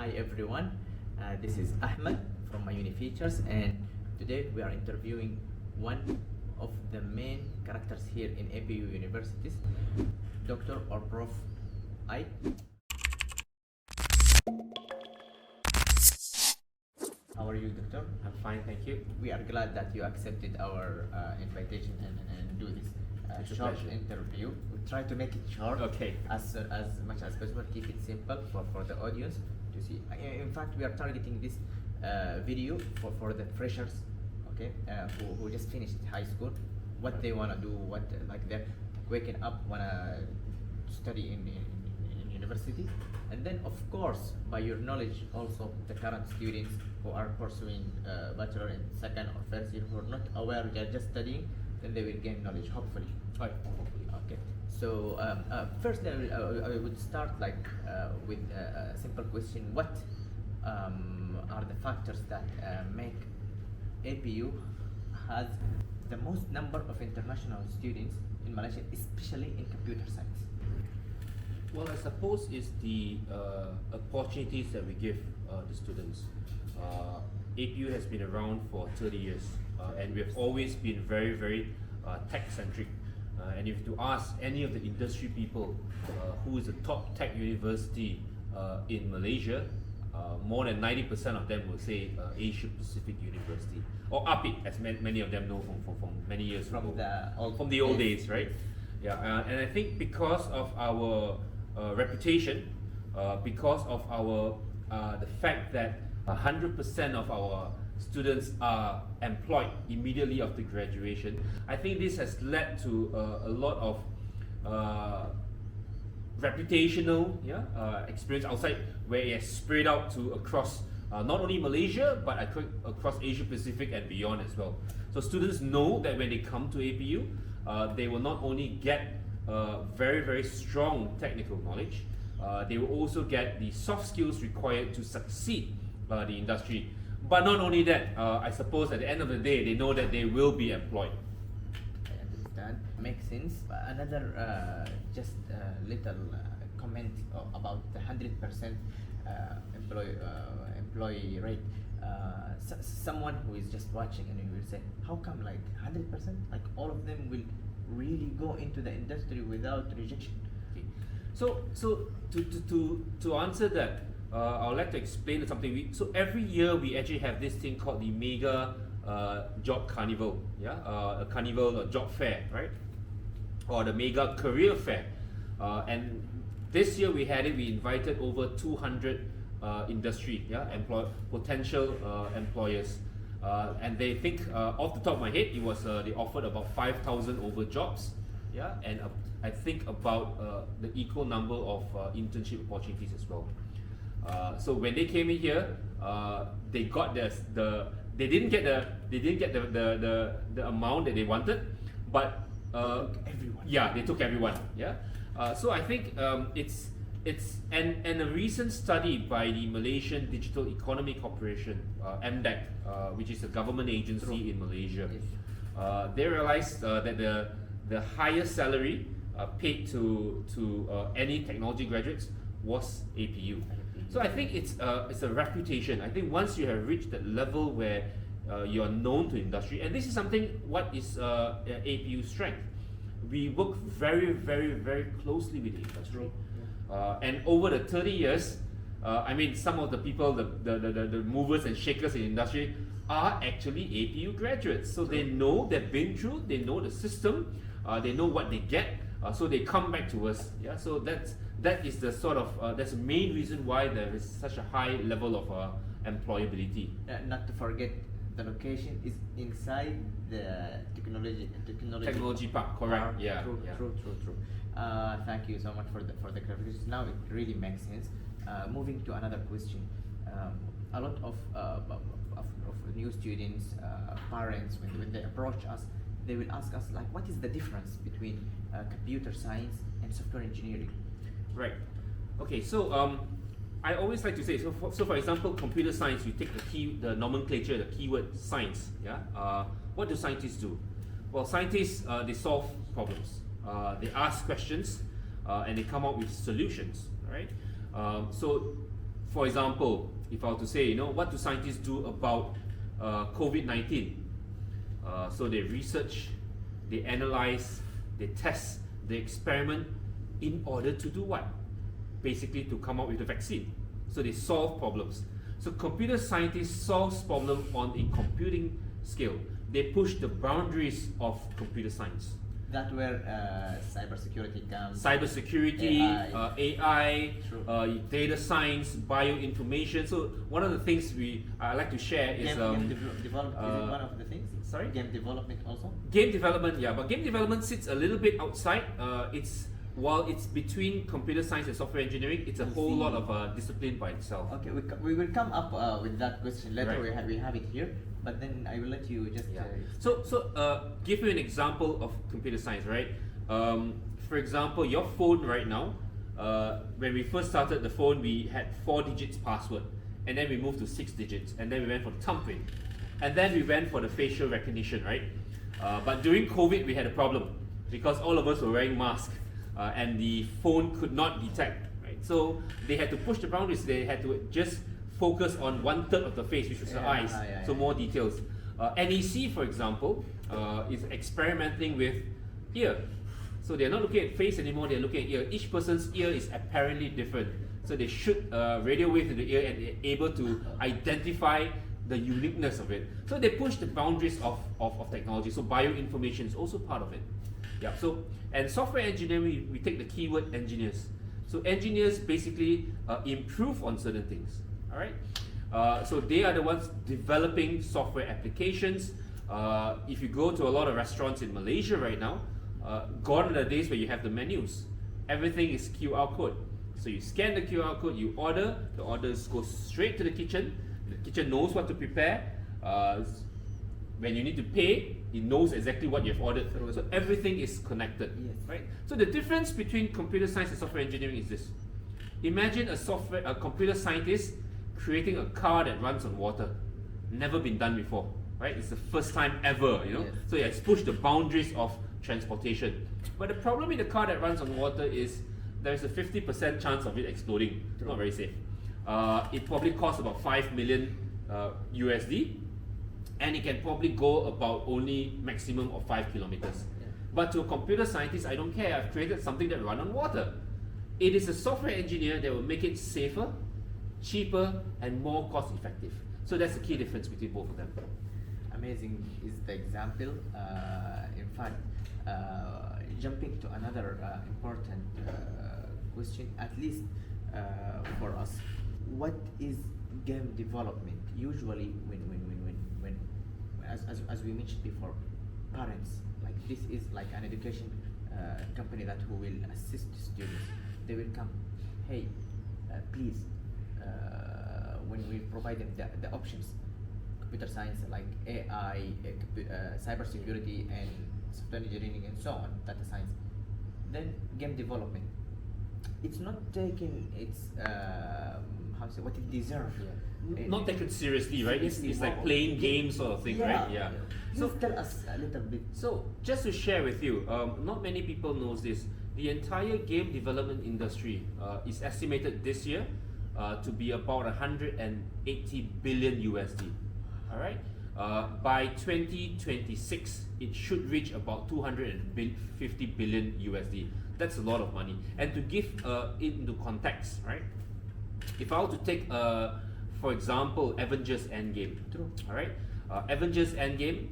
Hi everyone, this is Ahmed from my uni features, and today we are interviewing one of the main characters here in APU universities, Dr. or Prof. I. How are you, Doctor? I'm fine, thank you. We are glad that you accepted our invitation and do this short interview. We try to make it short, Okay. as much as possible. Keep it simple for the audience to see. In fact, we are targeting this video for the freshers, okay, who just finished high school, what they wanna do, what like they're waking up wanna study in university, and then of course by your knowledge also the current students who are pursuing bachelor in second or first year who are not aware, they are just studying, then they will gain knowledge hopefully. Right. Okay. So first I would start with a simple question. What are the factors that make APU has the most number of international students in Malaysia, especially in computer science? Well, I suppose it's the opportunities that we give the students. APU has been around for 30 years and we have always been very, very tech-centric. And if you ask any of the industry people who is the top tech university in Malaysia, more than 90% of them will say Asia Pacific University, or APIC, as many of them know from many years ago. From the old days, right? Yeah, and I think because of our reputation, because of our the fact that 100% of our students are employed immediately after graduation, I think this has led to a lot of reputational experience outside, where it has spread out to across not only Malaysia but across Asia Pacific and beyond as well. So students know that when they come to APU, they will not only get very, very strong technical knowledge, they will also get the soft skills required to succeed the industry. But not only that, I suppose at the end of the day, they know that they will be employed. I understand. Makes sense. Another just little comment about the 100% employee rate. Someone who is just watching and will say, how come like 100%? Like all of them will really go into the industry without rejection? Okay. So to answer that, I would like to explain something. So every year we actually have this thing called the Mega Job Carnival, a carnival, a job fair, right? Or the Mega Career Fair. And this year we had it. We invited over 200 industry, potential employers, and they think off the top of my head, it was they offered about 5,000 over jobs, and I think about the equal number of internship opportunities as well. So when they came in here, they got they didn't get the amount that they wanted, but everyone. Yeah, they took everyone. Yeah. So I think it's and a recent study by the Malaysian Digital Economy Corporation, MDEC, which is a government agency in Malaysia, they realized that the highest salary paid to any technology graduates was APU. So I think it's a reputation. I think once you have reached that level where you are known to industry, and this is something what is APU's strength. We work very, very, very closely with the industry, and over the 30 years, I mean, some of the people, the movers and shakers in the industry are actually APU graduates. So they know, they've been through, they know the system, they know what they get, so they come back to us. Yeah, so that is the sort of that's the main reason why there is such a high level of employability. Not to forget, the location is inside the technology park. Correct. Yeah. True. Thank you so much for the clarification. Now it really makes sense. Moving to another question, a lot of new students, parents, when they approach us, they will ask us like, what is the difference between computer science and software engineering? Right. Okay. So I always like to say, so for example, computer science, you take the nomenclature, the keyword science. What do scientists do? Well, scientists they solve problems. They ask questions, and they come up with solutions. Right. So For example, if I were to say, what do scientists do about COVID-19? So they research, they analyze, they test, they experiment in order to do what? Basically to come up with a vaccine. So they solve problems. So computer scientists solve problems on a computing scale. They push the boundaries of computer science. That where cybersecurity comes. Cybersecurity, AI, data science, bioinformation. So one of the things I like to share is game development. Is it one of the things? Sorry? Game development also. Game development, yeah, but game development sits a little bit outside. While it's between computer science and software engineering, it's a whole lot of discipline by itself. Okay, we will come up with that question later. Right. We have it here, but then I will let you just. Give you an example of computer science, right? For example, your phone right now. When we first started the phone, we had 4 digits password, and then we moved to 6 digits, and then we went for the thumbprint, and then we went for the facial recognition, right? But during COVID, we had a problem because all of us were wearing masks. And the phone could not detect, right? So they had to push the boundaries. They had to just focus on 1/3 of the face, which was the eyes, so more details. NEC, for example, is experimenting with ear. So they're not looking at face anymore, they're looking at ear. Each person's ear is apparently different. So they shoot radio waves in the ear and they're able to identify the uniqueness of it. So they push the boundaries of technology. So bioinformation is also part of it. Yeah. So, and software engineering, we take the keyword engineers. So engineers basically improve on certain things. All right. So they are the ones developing software applications. If you go to a lot of restaurants in Malaysia right now, gone are the days where you have the menus. Everything is QR code. So you scan the QR code, you order. The orders go straight to the kitchen. The kitchen knows what to prepare. When you need to pay, it knows exactly what you've ordered. So everything is connected, right? So the difference between computer science and software engineering is this. Imagine a computer scientist creating a car that runs on water. Never been done before, right? It's the first time ever, So it's pushed the boundaries of transportation. But the problem with the car that runs on water is there's a 50% chance of it exploding. Not very safe. It probably costs about 5 million USD. And it can probably go about only maximum of 5 kilometers. But to a computer scientist, I don't care. I've created something that runs on water. It is a software engineer that will make it safer, cheaper, and more cost effective. So that's the key difference between both of them. Amazing is the example. In fact, jumping to another important question, at least for us, what is game development? Usually, when as we mentioned before, parents, like this is like an education company that who will assist students. They will come, hey, please, when we provide them the options, computer science like AI, cybersecurity, and software engineering, and so on, data science, then game development. It's not taking its what it deserves. Not taken seriously, right? It's like playing games sort of thing, right? Yeah. So tell us a little bit. So just to share with you, not many people knows this. The entire game development industry is estimated this year to be about 180 billion USD. All right. By 2026, it should reach about 250 billion USD. That's a lot of money. And to give it into context, right? If I were to take for example, Avengers Endgame. All right, Avengers Endgame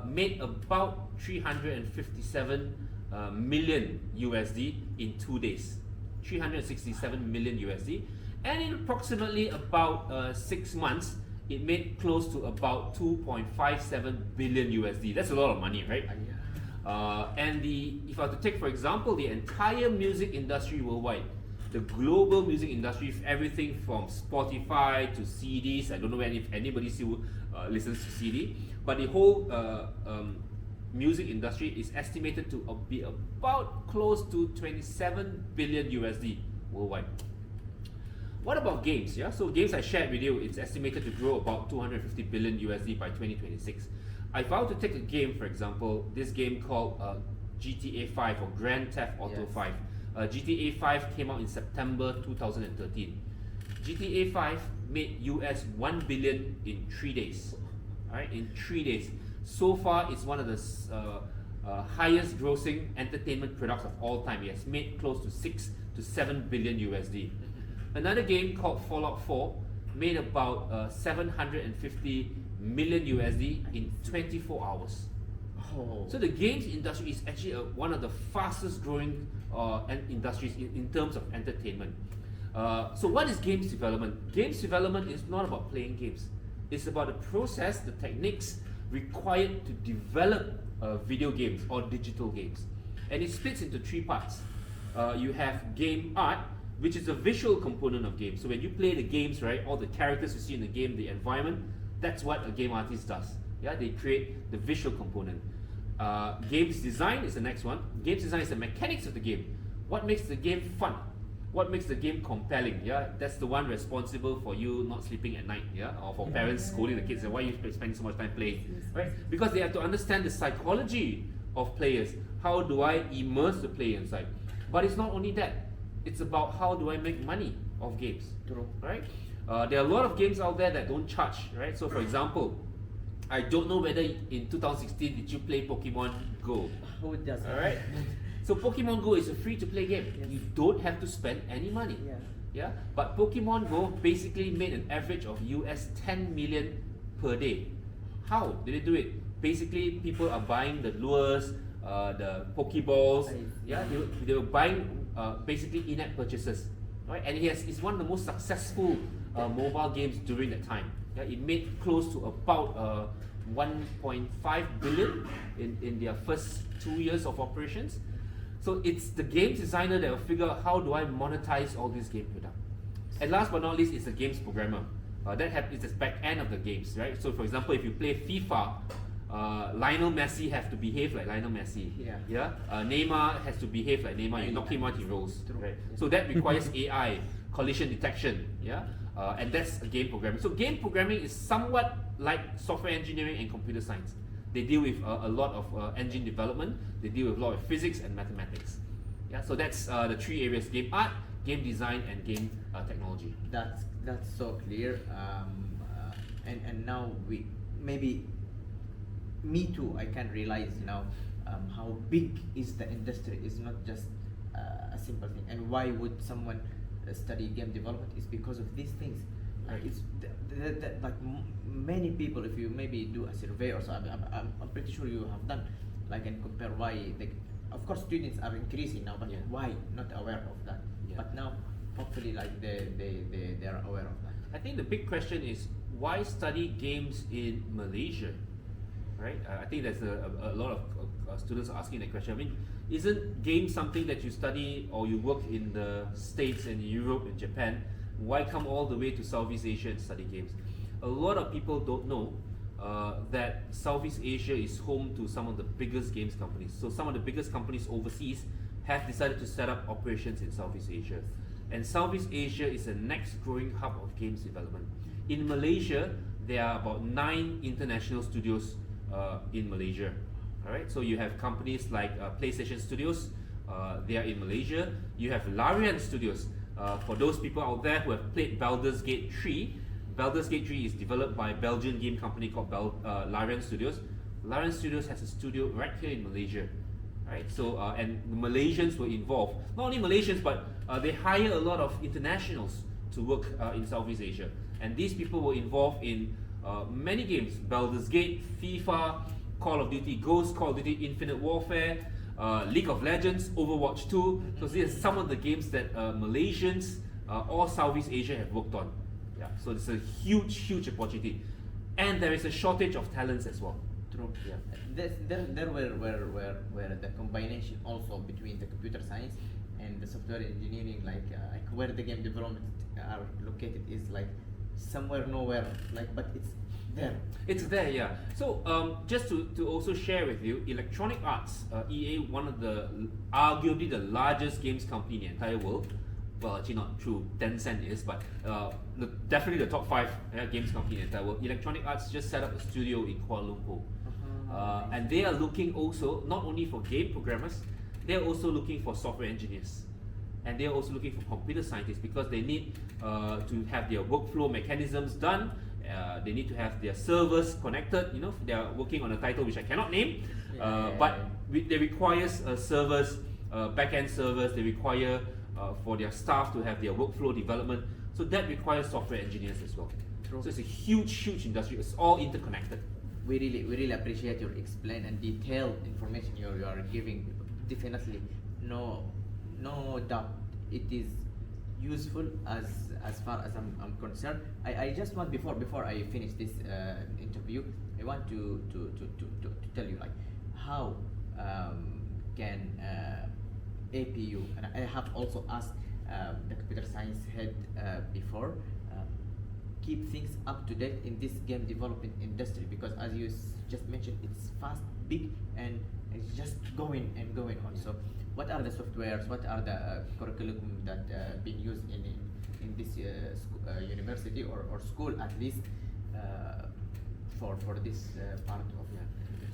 made about 357 million USD in 2 days. 367 million USD, and in approximately about 6 months, it made close to about 2.57 billion USD. That's a lot of money, right? And if I were to take, for example, the entire music industry worldwide. The global music industry, everything from Spotify to CDs. I don't know if anybody still listens to CD, but the whole music industry is estimated to be about close to 27 billion USD worldwide. What about games? Yeah, so games I shared with you, it's estimated to grow about 250 billion USD by 2026. If I were to take a game, for example, this game called GTA 5 or Grand Theft Auto 5. GTA 5 came out in September 2013. GTA 5 made US 1 billion in 3 days. Alright, in 3 days. So far, it's one of the highest grossing entertainment products of all time. It has made close to 6 to 7 billion USD. Another game called Fallout 4 made about 750 million USD in 24 hours. Oh. So the games industry is actually one of the fastest growing industries in terms of entertainment. So what is games development? Games development is not about playing games. It's about the process, the techniques required to develop video games or digital games. And it splits into 3 parts. You have game art, which is a visual component of games. So when you play the games, right, all the characters you see in the game, the environment, that's what a game artist does. Yeah, they create the visual component. Games design is the next one. Games design is the mechanics of the game. What makes the game fun? What makes the game compelling? Yeah, that's the one responsible for you not sleeping at night. Yeah, or for parents scolding the kids. Why are you spending so much time playing? Right? Because they have to understand the psychology of players. How do I immerse the player inside? But it's not only that. It's about how do I make money of games. True. Right? There are a lot of games out there that don't charge. Right? So, for example, I don't know whether in 2016 did you play Pokemon Go? Who doesn't? All right. So Pokemon Go is a free-to-play game. Yes. You don't have to spend any money. Yeah. Yeah. But Pokemon Go basically made an average of US 10 million per day. How did they do it? Basically, people are buying the lures, the Pokeballs. Yeah. They were buying basically in-app purchases. Right. And it's one of the most successful mobile games during that time. Yeah. It made close to about 1.5 billion in their first 2 years of operations. So it's the game designer that will figure out how do I monetize all these game products. And last but not least is the games programmer. Is the back end of the games, right? So for example, if you play FIFA, Lionel Messi has to behave like Lionel Messi. Yeah. Neymar has to behave like Neymar. You knock him out, he rolls. Right? So that requires AI, collision detection. Yeah. And that's a game programming. So game programming is somewhat like software engineering and computer science. They deal with a lot of engine development. They deal with a lot of physics and mathematics. Yeah, so that's the 3 areas: game art, game design, and game technology. That's so clear. And now maybe me too. I can realize now how big is the industry. It's not just a simple thing. And why would someone study game development? Is because of these things. Right. It's like many people. If you maybe do a survey or so, I'm pretty sure you have done, like, and compare why. Of course, students are increasing now, but why not aware of that? Yeah. But now, hopefully, like they are aware of that. I think the big question is why study games in Malaysia, right? I think there's a lot of students are asking that question. I mean, isn't games something that you study or you work in the States and Europe and Japan? Why come all the way to Southeast Asia and study games? A lot of people don't know that Southeast Asia is home to some of the biggest games companies. So some of the biggest companies overseas have decided to set up operations in Southeast Asia. And Southeast Asia is the next growing hub of games development. In Malaysia, there are about 9 international studios in Malaysia. Alright, so you have companies like PlayStation Studios, they are in Malaysia. You have Larian Studios. For those people out there who have played Baldur's Gate 3, Baldur's Gate 3 is developed by a Belgian game company called Larian Studios. Larian Studios has a studio right here in Malaysia. Right? So, and the Malaysians were involved. Not only Malaysians, but they hire a lot of internationals to work in Southeast Asia. And these people were involved in many games: Baldur's Gate, FIFA, Call of Duty Ghosts, Call of Duty Infinite Warfare, League of Legends, Overwatch 2. So these are some of the games that Malaysians or Southeast Asia have worked on. Yeah, so it's a huge opportunity, and there is a shortage of talents as well. True. Yeah. There where the combination also between the computer science and the software engineering, like where the game development are located, is like somewhere nowhere. Like, but it's there. It's there, yeah. So just to also share with you, Electronic Arts, EA, one of the arguably the largest games company in the entire world. Well, actually not true, Tencent is, but definitely the top 5 games company in the entire world. Electronic Arts just set up a studio in Kuala Lumpur. And they are looking also, not only for game programmers, they are also looking for software engineers. and they are also looking for computer scientists because they need to have their workflow mechanisms done. They need to have their servers connected. You know, they are working on a title which I cannot name, but they require servers, back-end servers. They require for their staff to have their workflow development. So that requires software engineers as well. True. So it's a huge industry. It's all interconnected. We really appreciate your explain and detailed information you are giving. Definitely, no doubt it is useful as far as I'm concerned. I just want before I finish this interview, I want to tell you like how can APU, and I have also asked the computer science head before, keep things up to date in this game development industry, because as you just mentioned, it's fast, big, and it's just going on. So what are the softwares, what are the curriculum that being used in this university or school at least for this part of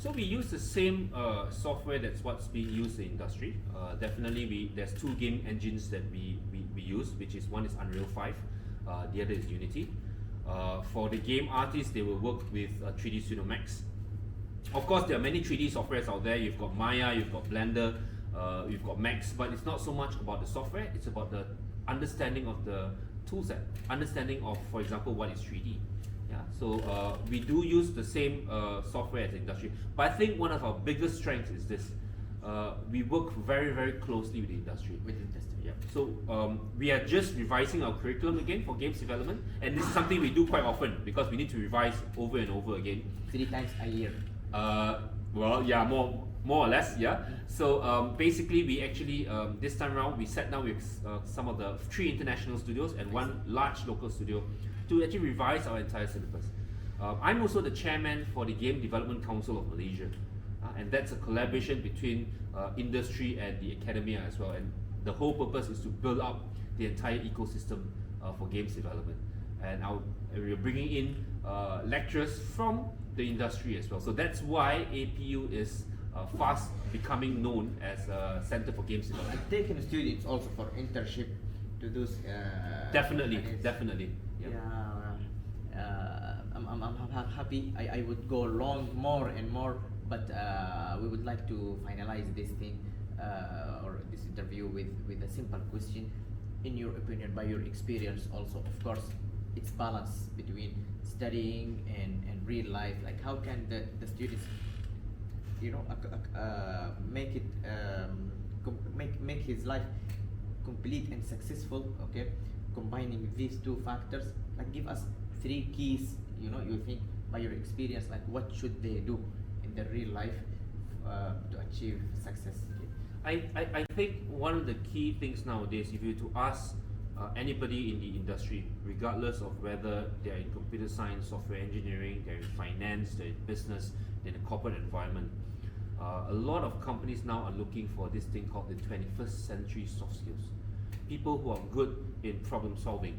So we use the same software that's what's being used in the industry. Definitely there's two game engines that we use, which is one is Unreal 5, the other is Unity. For the game artists, they will work with 3D Studio Max. Of course, there are many 3D softwares out there. You've got Maya, you've got Blender, you've got Max, but it's not so much about the software, it's about the understanding of the toolset, understanding of, for example, what is 3D. Yeah, so we do use the same software as the industry, but I think one of our biggest strengths is this. We work very closely with the industry. Yeah. So we are just revising our curriculum again for games development, and this is something we do quite often because we need to revise over and over again. 3 times a year. Well, yeah, more or less, yeah. So basically, we actually this time around we sat down with some of the 3 international studios and 1 large local studio to actually revise our entire syllabus. I'm also the chairman for the Game Development Council of Malaysia, and that's a collaboration between industry and the academia as well. And the whole purpose is to build up the entire ecosystem for games development. And we're bringing in lecturers from the industry as well. So that's why APU is fast becoming known as a center for games development. And taking students also for internship to those. Definitely. Yeah. I'm happy. I would go long more and more, but we would like to finalize this thing or this interview with a simple question. In your opinion, by your experience also, of course, it's balance between studying and real life. Like how can the students, you know, make it make his life complete and successful, okay, combining these 2 factors. Like give us 3 keys, you know, you think by your experience, like what should they do in their real life to achieve success. I think one of the key things nowadays, if you were to ask anybody in the industry, regardless of whether they're in computer science, software engineering, they're in finance, they're in business, they're in a corporate environment, a lot of companies now are looking for this thing called the 21st century soft skills. People who are good in problem solving,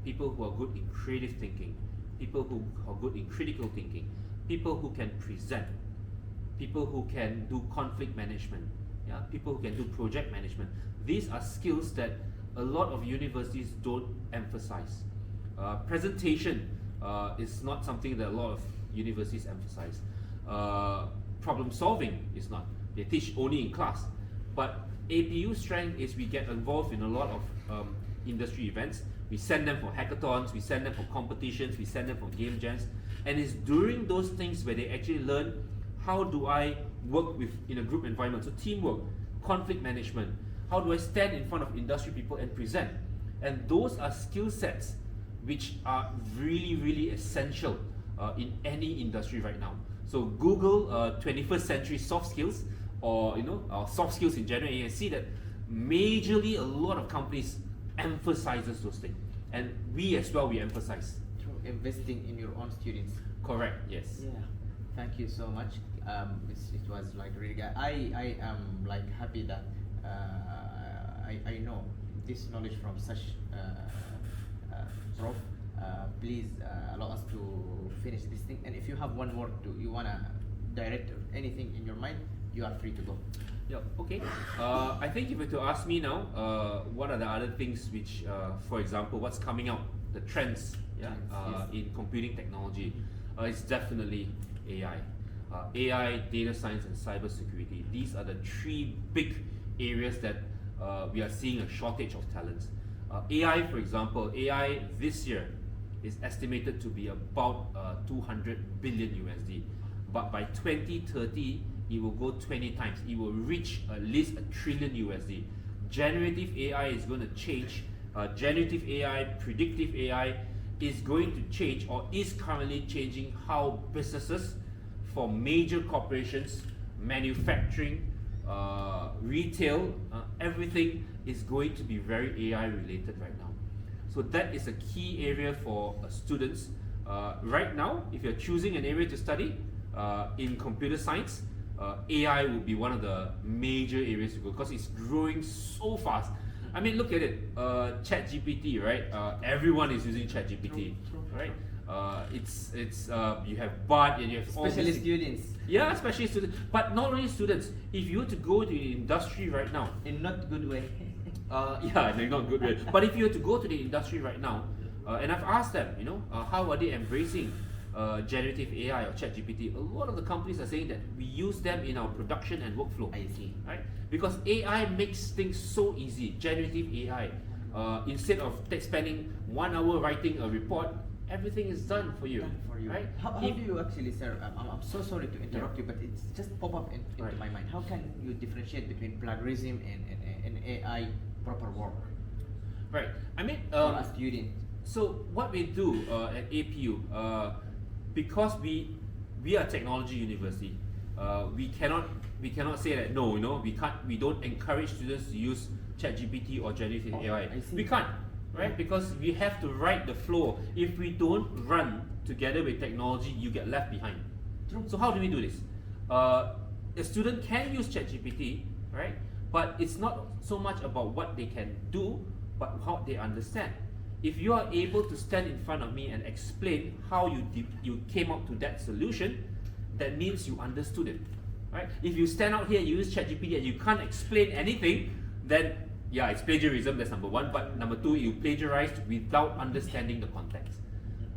people who are good in creative thinking, people who are good in critical thinking, people who can present, people who can do conflict management, yeah, people who can do project management. These are skills that a lot of universities don't emphasize. Presentation is not something that a lot of universities emphasize. Problem solving is not. They teach only in class. But APU's strength is we get involved in a lot of industry events. We send them for hackathons, we send them for competitions, we send them for game jams. And it's during those things where they actually learn how do I work in a group environment. So teamwork, conflict management, how do I stand in front of industry people and present? And those are skill sets which are really essential in any industry right now. So Google 21st century soft skills, or soft skills in general, and you can see that majorly a lot of companies emphasizes those things, and we as well, we emphasize through investing in your own students. Correct. Yes. Yeah. Thank you so much. It was like really good. I am like happy that I know this knowledge from such prof. Please allow us to finish this thing. And if you have one word you wanna direct anything in your mind, you are free to go. Yeah, okay. I think if you were to ask me now, what are the other things which, for example, what's coming out, the trends, yeah, in computing technology, it's definitely AI. AI, data science, and cybersecurity. These are the three big areas that we are seeing a shortage of talents. AI, for example, AI this year is estimated to be about 200 billion USD, but by 2030, it will go 20 times. It will reach at least $1 trillion USD. Generative AI is going to change. Generative AI, predictive AI is going to change, or is currently changing, how businesses for major corporations, manufacturing, retail, everything is going to be very AI related right now. So that is a key area for students. Right now, if you're choosing an area to study in computer science, AI will be one of the major areas to go because it's growing so fast. I mean, look at it, ChatGPT, right? Everyone is using ChatGPT, right? It's you have Bart and you have Especially students. Yeah, especially students. But not only students. If you were to go to the industry right now, In not good way. yeah, they're not good way. But if you were to go to the industry right now, and I've asked them, you know, how are they embracing generative AI or ChatGPT? A lot of the companies are saying that we use them in our production and workflow. I see. Right? Because AI makes things so easy. Generative AI. Instead of spending 1 hour writing a report, everything is done for you. Done for you. Right? How do you actually, sir? I'm so sorry to interrupt you, but it's just pop up into Right. my mind. How can you differentiate between plagiarism and AI proper work Right. I mean, for a student? so what we do at APU, because we are a technology university, we cannot say that no, you know, we don't encourage students to use ChatGPT or generative AI. I see. We can't, right? Because we have to write the flow. If we don't run together with technology, you get left behind. True. So how do we do this? A student can use ChatGPT, right? But it's not so much about what they can do, but how they understand. If you are able to stand in front of me and explain how you came up to that solution, that means you understood it, right? If you stand out here, you use ChatGPT and you can't explain anything, then yeah, it's plagiarism, that's number one. But number two, you plagiarized without understanding the context.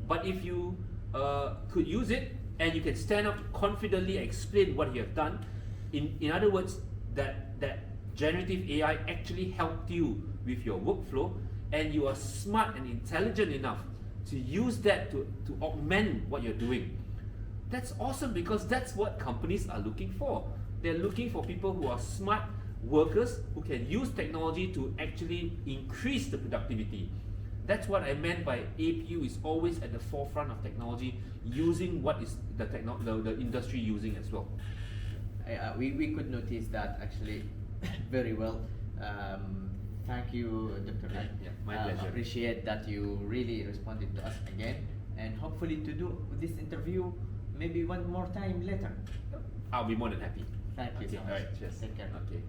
But if you could use it and you can stand up to confidently explain what you have done, in other words, that generative AI actually helped you with your workflow, and you are smart and intelligent enough to use that to augment what you're doing. That's awesome, because that's what companies are looking for. They're looking for people who are smart workers who can use technology to actually increase the productivity. That's what I meant by APU is always at the forefront of technology, using what is the industry using as well. We could notice that actually very well. Thank you, Dr. Nat. Yeah, my pleasure. Appreciate that you really responded to us again, and hopefully to do this interview maybe one more time later. I'll be more than happy. Thank you Okay, so much. all right, cheers. Take care. Okay.